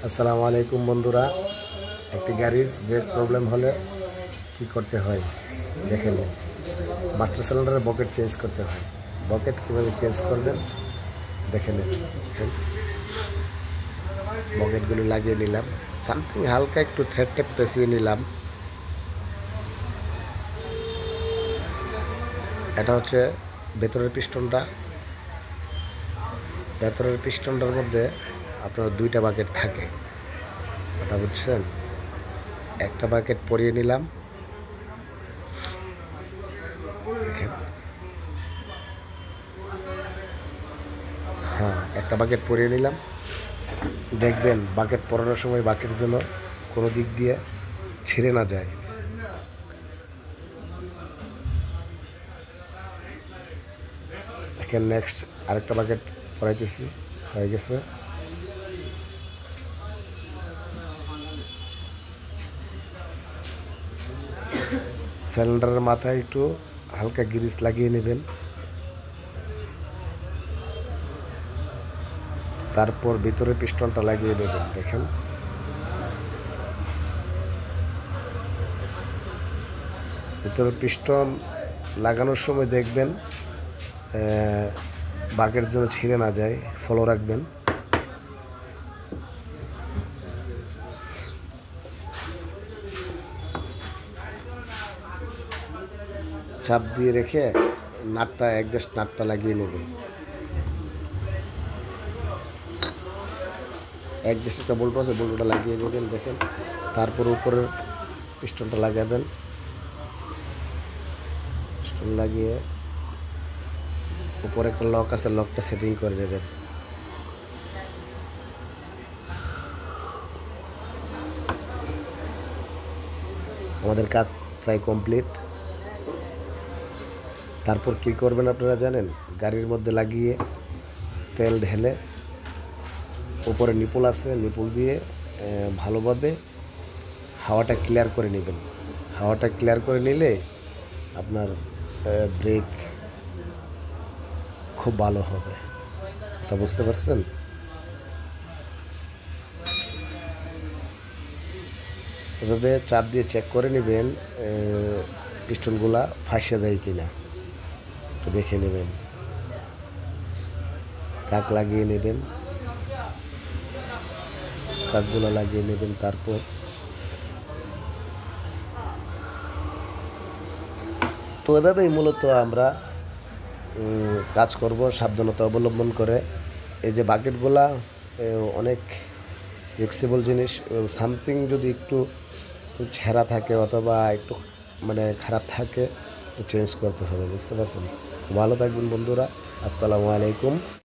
আসসালামু আলাইকুম বন্ধুরা, একটি গাড়ির ব্রেক প্রবলেম হলে কি করতে হয় দেখে নিন। মাস্টার সিলিন্ডারের বকেট চেঞ্জ করতে হয়। বকেট কীভাবে চেঞ্জ করবেন দেখে নিন। বকেটগুলি লাগিয়ে নিলাম, সামথিং হালকা একটু থ্রেড টেপ পেঁচিয়ে নিলাম। এটা হচ্ছে ভেতরের পিস্টনটার মধ্যে আপনার দুইটা বাকেট থাকে, কথা বুঝছেন। একটা বাকেট পরিয়ে নিলাম, দেখেন। একটা বাকেট পরিয়ে নিলাম। দেখবেন বাকেট পরানোর সময় বাকেট যেন কোনো দিক দিয়ে ছিঁড়ে না যায়। দেখেন, নেক্সট আরেকটা বাকেট পরাইতেছি, হয়ে গেছে। সিলিন্ডারের মাথায় একটু হালকা গ্রিস লাগিয়ে নেবেন, তারপর ভিতরে পিস্টনটা লাগিয়ে দেবেন। দেখেন, ভিতরে পিস্টন লাগানোর সময় দেখবেন বাকেট যেন ছিঁড়ে না যায়, ফলো রাখবেন। চাপ দিয়ে রেখে অ্যাডজাস্ট নাটটা লাগিয়ে নেবেন। অ্যাডজাস্ট একটা বোল্ট আছে, বোল্টটা লাগিয়ে নেবেন। দেখেন, তারপর উপরের পিস্টনটা লাগাবেন। পিস্টন লাগিয়ে উপরে একটা লক আছে, লকটা সেটিং করে নেবেন। আমাদের কাজ প্রায় কমপ্লিট। তারপর কি করবেন আপনারা জানেন? গাড়ির মধ্যে লাগিয়ে তেল ঢেলে উপরে নিপুল আছে, নিপুল দিয়ে ভালোভাবে হাওয়াটা ক্লিয়ার করে নেবেন। হাওয়াটা ক্লিয়ার করে নিলে আপনার ব্রেক খুব ভালো হবে। এটা বুঝতে পারছেন? এভাবে চাপ দিয়ে চেক করে নেবেন পিস্টনগুলা ফাঁসে যায় কিনা, একটু দেখে নেবেন। কাক লাগিয়ে নেবেন, কাকগুলো লাগিয়ে নেবেন। তারপর তো এভাবেই মূলত আমরা কাজ করব, সাবধানতা অবলম্বন করে। এই যে বাকেটগুলা অনেক ফ্লেক্সিবল জিনিস, সামথিং যদি একটু ছেঁড়া থাকে অথবা একটু খারাপ থাকে, চেঞ্জ করতে হবে, বুঝতে পারছেন? ভালো থাকবেন বন্ধুরা, আসসালামু আলাইকুম।